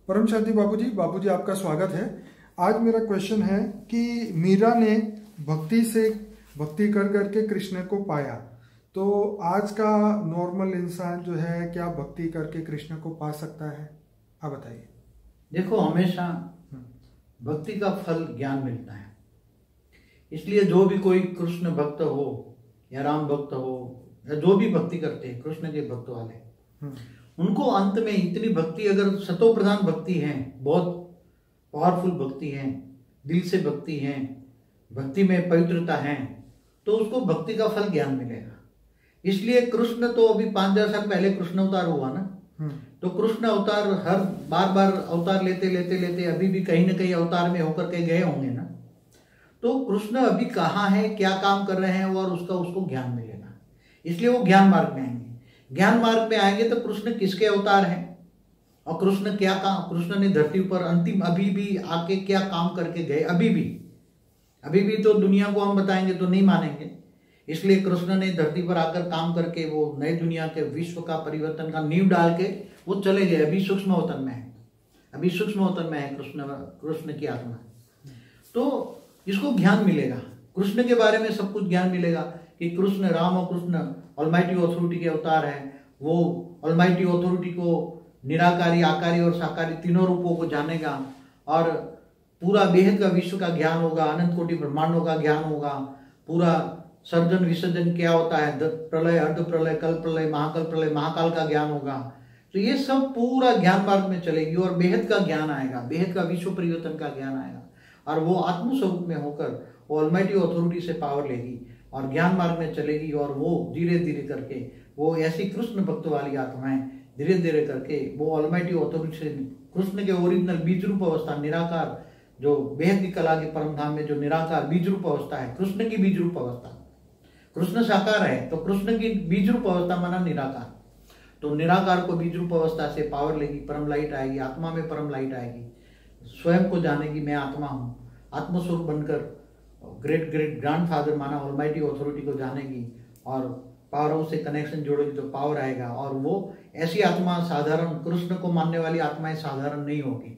परम शांति बाबूजी आपका स्वागत है। आज मेरा क्वेश्चन है कि मीरा ने भक्ति कर करके कृष्ण को पाया, तो आज का नॉर्मल इंसान जो है क्या भक्ति करके कृष्ण को पा सकता है? आप बताइए। देखो, हमेशा भक्ति का फल ज्ञान मिलता है। इसलिए जो भी कोई कृष्ण भक्त हो या राम भक्त हो या जो भी भक्ति करते हैं कृष्ण के भक्त वाले, उनको अंत में इतनी भक्ति, अगर सतो प्रधान भक्ति है, बहुत पावरफुल भक्ति है, दिल से भक्ति है, भक्ति में पवित्रता है, तो उसको भक्ति का फल ज्ञान मिलेगा। इसलिए कृष्ण तो अभी 5000 साल पहले कृष्ण अवतार हुआ ना, तो कृष्ण अवतार हर बार अवतार लेते लेते लेते अभी भी कहीं ना कहीं अवतार में होकर के गए होंगे ना। तो कृष्ण अभी कहाँ है, क्या काम कर रहे हैं, और उसको ज्ञान मिलेगा। इसलिए वो ज्ञान मार्ग में आएंगे। ज्ञान मार्ग में आएंगे तो कृष्ण किसके अवतार हैं और कृष्ण क्या काम, कृष्ण ने धरती पर अंतिम अभी भी आके क्या काम करके गए, अभी भी तो दुनिया को हम बताएंगे तो नहीं मानेंगे। इसलिए कृष्ण ने धरती पर आकर काम करके वो नई दुनिया के विश्व का परिवर्तन का नींव डाल के वो चले गए। अभी सूक्ष्म अवतन में है, कृष्ण की आत्मा। तो इसको ज्ञान मिलेगा, कृष्ण के बारे में सब कुछ ज्ञान मिलेगा कि कृष्ण, राम और कृष्ण ऑलमाइटी अथॉरिटी के अवतार हैं। वो ऑलमाइटी अथॉरिटी को निराकारी, आकारी और साकारी तीनों रूपों को जानेगा और पूरा बेहद का विश्व का ज्ञान होगा, अनंत कोटि ब्रह्मांडों का ज्ञान होगा, पूरा सर्जन विसर्जन क्या होता है, प्रलय, अर्ध प्रलय, कल प्रलय, महाकल प्रलय, महाकाल का ज्ञान होगा। तो ये सब पूरा ज्ञान मार्ग में चलेगी और बेहद का ज्ञान आएगा, बेहद का विश्व परिवर्तन का ज्ञान आएगा और वो आत्मस्वरूप में होकर वो ऑलमाइटी अथॉरिटी से पावर लेगी और ज्ञान मार्ग में चलेगी। और वो धीरे धीरे करके वो ऐसी कृष्ण भक्त वाली आत्माएं धीरे धीरे करके वो ऑलमाइटी अथॉरिटी से कृष्ण के ओरिजिनल बीज रूप अवस्था, निराकार, जो बेहद की कला के परम धाम में जो निराकार बीज रूप अवस्था है, कृष्ण की बीज रूप अवस्था। कृष्ण साकार है तो कृष्ण की बीज रूप अवस्था माना निराकार। तो निराकार को बीज रूप अवस्था से पावर लेगी, परम लाइट आएगी, आत्मा में परम लाइट आएगी, स्वयं को जानेगी मैं आत्मा हूँ, आत्मस्वरूप बनकर ग्रेट ग्रैंडफादर माना ऑलमाइटी अथॉरिटी को जानेगी और पावरों से कनेक्शन जोड़ेगी तो पावर आएगा। और वो ऐसी आत्मा साधारण, कृष्ण को मानने वाली आत्माएं साधारण नहीं होगी।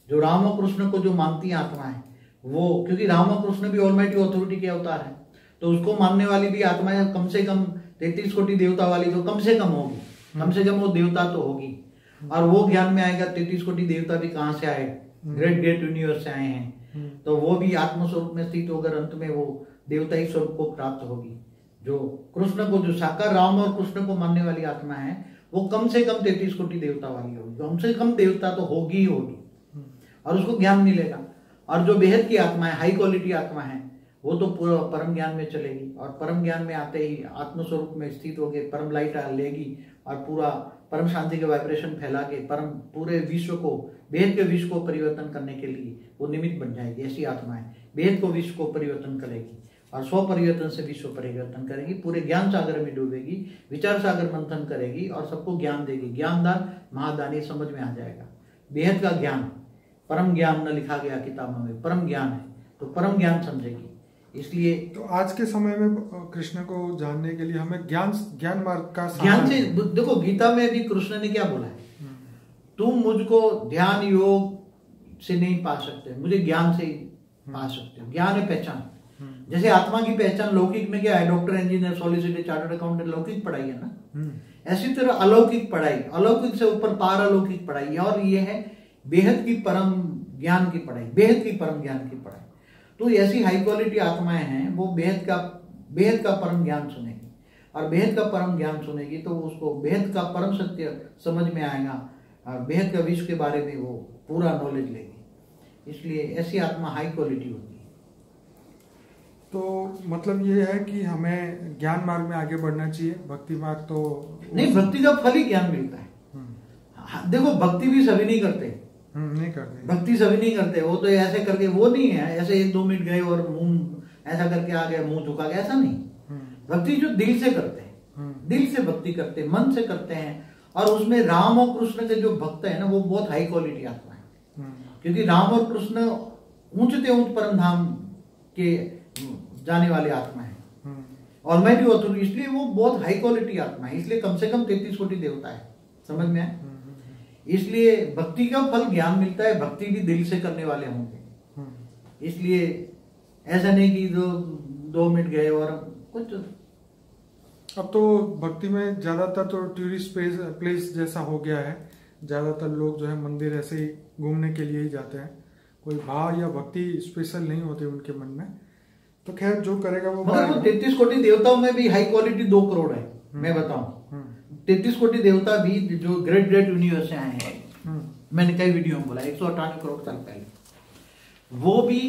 जो राम और कृष्ण को जो मानती आत्माएं वो, क्योंकि राम और कृष्ण भी ऑलमाइटी अथॉरिटी के अवतार है, तो उसको मानने वाली भी आत्माएं कम से कम 33 कोटि देवता वाली तो कम से कम होगी, कम से कम वो देवता तो होगी। और वो ज्ञान में आएगा 33 कोटि देवता भी कहाँ से आए, ग्रेट यूनिवर्स से आए हैं, तो वो भी आत्मस्वरूप में स्थित होकर अंत में वो देवताई स्वरूप को प्राप्त होगी। जो कृष्ण को, जो साकार राम और कृष्ण को मानने वाली आत्मा है वो कम से कम 33 कोटि देवता वाली होगी, कम से कम देवता तो होगी ही होगी और उसको ज्ञान मिलेगा। और जो बेहद की आत्मा है, हाई क्वालिटी आत्मा है, वो तो पूरा परम ज्ञान में चलेगी और परम ज्ञान में आते ही आत्मस्वरूप में स्थित होकर परम लाइट लेगी और पूरा परम शांति के वाइब्रेशन फैला के परम पूरे विश्व को, बेहद के विश्व को परिवर्तन करने के लिए वो निमित्त बन जाएगी। ऐसी आत्माएं बेहद को विश्व को परिवर्तन करेगी और स्व परिवर्तन से विश्व परिवर्तन करेगी, पूरे ज्ञान सागर में डूबेगी, विचार सागर मंथन करेगी और सबको ज्ञान देगी। ज्ञानदान महादानी समझ में आ जाएगा। बेहद का ज्ञान, परम ज्ञान न लिखा गया किताबों में, परम ज्ञान है तो परम ज्ञान समझेगी। इसलिए तो आज के समय में कृष्ण को जानने के लिए हमें ज्ञान मार्ग का ज्ञान से, देखो गीता में भी कृष्ण ने क्या बोला है, तुम मुझको ध्यान योग से नहीं पा सकते, मुझे ज्ञान से ही पा सकते हो। ज्ञान है पहचान। जैसे आत्मा की पहचान लौकिक में क्या है, doctor, engineer, solicitor, chartered accountant, लौकिक पढ़ाई है ना। ऐसी तरह अलौकिक पढ़ाई, अलौकिक से ऊपर पार अलौकिक पढ़ाई, और ये है बेहद की परम ज्ञान की पढ़ाई, बेहद की परम ज्ञान की पढ़ाई। तो ऐसी हाई क्वालिटी आत्माएं हैं, वो बेहद का परम ज्ञान सुनेगी और बेहद का परम ज्ञान सुनेगी तो उसको बेहद का परम सत्य समझ में आएगा और बेहद का विश्व के बारे में वो पूरा नॉलेज लेगी। इसलिए ऐसी आत्मा हाई क्वालिटी होगी। तो मतलब ये है कि हमें ज्ञान मार्ग में आगे बढ़ना चाहिए, भक्ति मार्ग तो नहीं, भक्ति का फल ही ज्ञान मिलता है। देखो, भक्ति भी सभी नहीं करते, भक्ति सभी नहीं करते। वो तो ऐसे करके वो नहीं है, ऐसे 1-2 मिनट गए और मुंह ऐसा करके आ गए, मुंह झुका गया, ऐसा नहीं। भक्ति जो दिल से करते हैं, दिल से भक्ति करते हैं, मन से करते हैं। और उसमें राम और कृष्ण के जो भक्त है ना, वो बहुत हाई क्वालिटी आत्मा है, क्योंकि राम और कृष्ण ऊंचते ऊंच परम धाम के जाने वाले आत्मा है, ऑलमाइटी अथॉरिटी। इसलिए वो बहुत हाई क्वालिटी आत्मा है, इसलिए कम से कम 33 कोटि देवता है। समझ में आए? इसलिए भक्ति का फल ज्ञान मिलता है, भक्ति भी दिल से करने वाले होंगे। इसलिए ऐसा नहीं कि 2 मिनट गए और कुछ। अब तो भक्ति में ज्यादातर तो टूरिस्ट प्लेस जैसा हो गया है, ज्यादातर लोग जो है मंदिर ऐसे ही घूमने के लिए ही जाते हैं, कोई भाव या भक्ति स्पेशल नहीं होती उनके मन में। तो खैर जो करेगा वो। मगर वो 33 कोटि देवताओं में भी हाई क्वालिटी 2 करोड़ है। मैं बताऊं 33 कोटि देवता भी जो ग्रेट यूनिवर्स से आए हैं, मैंने कई वीडियो में बोला 198 करोड़ साल पहले, वो भी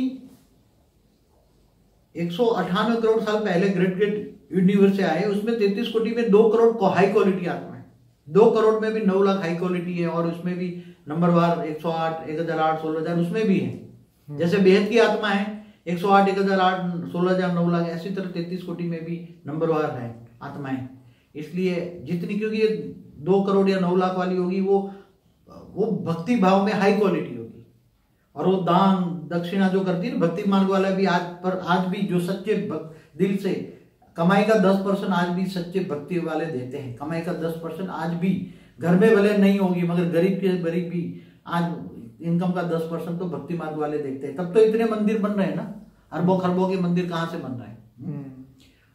198 करोड़ साल पहले ग्रेट यूनिवर्स से आए। उसमें 33 कोटि में 2 करोड़ को हाई क्वालिटी आत्मा है। 2 करोड़ में भी 9 लाख हाई क्वालिटी है, और उसमें भी नंबरवार 108, 1008, 16000 उसमें भी है। जैसे बेहद की आत्मा है 108, 1008, 16000, 9 लाख, ऐसी तरह 33 कोटि में भी नंबरवार है आत्माएं। इसलिए जितनी, क्योंकि ये 2 करोड़ या 9 लाख वाली होगी वो भक्ति भाव में हाई क्वालिटी होगी। और वो दान दक्षिणा जो करती है ना भक्ति मार्ग वाला भी, आज भी जो सच्चे दिल से कमाई का 10% आज भी सच्चे भक्ति वाले देते हैं। कमाई का 10% आज भी, घर में भले नहीं होगी मगर गरीब भी आज इनकम का 10% तो भक्ति मार्ग वाले देखते हैं। तब तो इतने मंदिर बन रहे हैं ना, अरबों खरबों के मंदिर कहाँ से बन रहे हैं।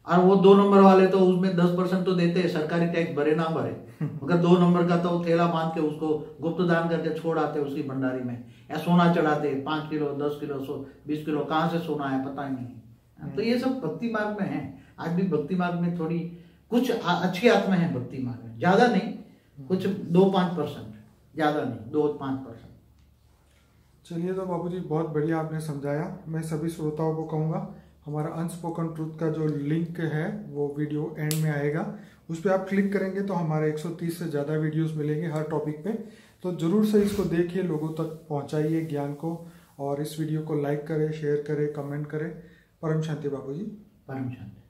और वो 2 नंबर वाले तो उसमें 10% तो देते हैं, सरकारी टैक्स भरे ना भरे, मगर 2 नंबर का तो थैला बांध के उसको गुप्त दान करके छोड़ आते उसकी भंडारी में, या सोना चढ़ाते 5 किलो 10 किलो 20 किलो, कहाँ से सोना है पता ही नहीं। तो ये सब भक्ति मार्ग में है। आज भी भक्ति मार्ग में थोड़ी कुछ अच्छी आत्मा है भक्ति मार्ग में, ज्यादा नहीं, कुछ 2-5%, ज्यादा नहीं, 2-5%। चलिए तो बाबूजी बहुत बढ़िया आपने समझाया। मैं सभी श्रोताओं को कहूँगा, हमारा अनस्पोकन ट्रूथ का जो लिंक है वो वीडियो एंड में आएगा, उस पर आप क्लिक करेंगे तो हमारे 130 से ज़्यादा वीडियोस मिलेंगे हर टॉपिक पे। तो ज़रूर से इसको देखिए, लोगों तक पहुंचाइए ज्ञान को, और इस वीडियो को लाइक करें, शेयर करें, कमेंट करें। परम शांति बाबूजी। परम शांति।